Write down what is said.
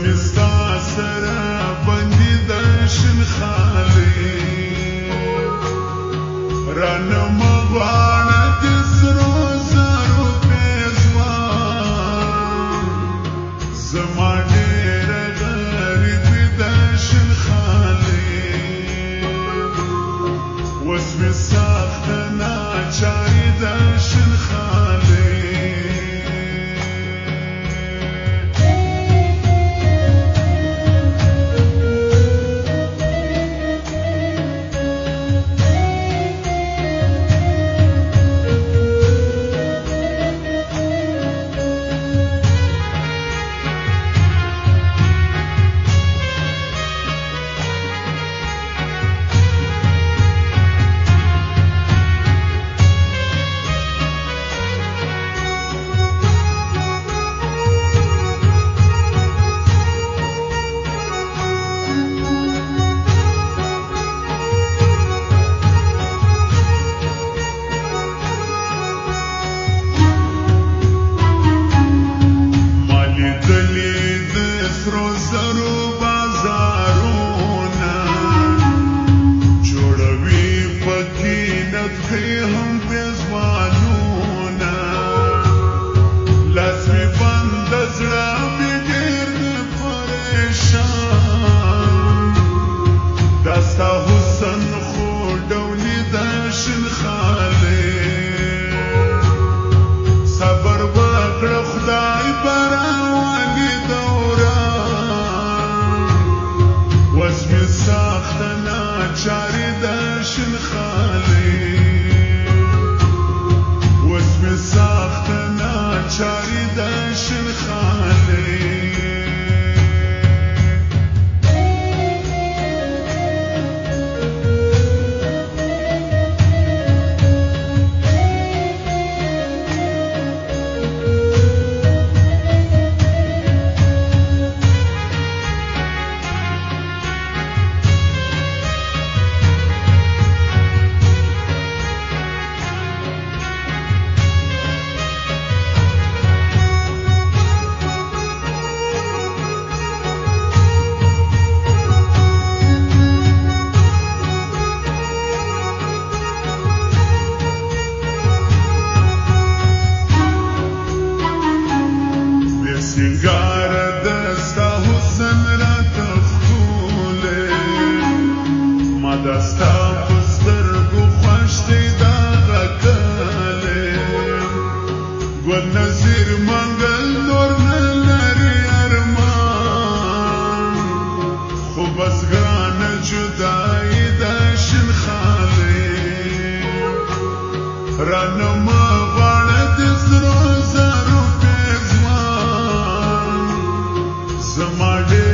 مې ستا سره بندي د شین خالي رانه مه غواړه د سرو زرو پېزوان زما ډېره غریبي د شین خالي اوس مې سخته ناچاري د شین خالي چاري د شین خالي اوس مې سخته ناچاري د شین خالي سنگار دستا حسن را تخوله ما دستا پسترگو خوشتی دا غکله گل نظیر منگل نور نلری ارمان خوب از گران جدائی دا شین خالی رانما غاړه د سرو زرو زما ډېر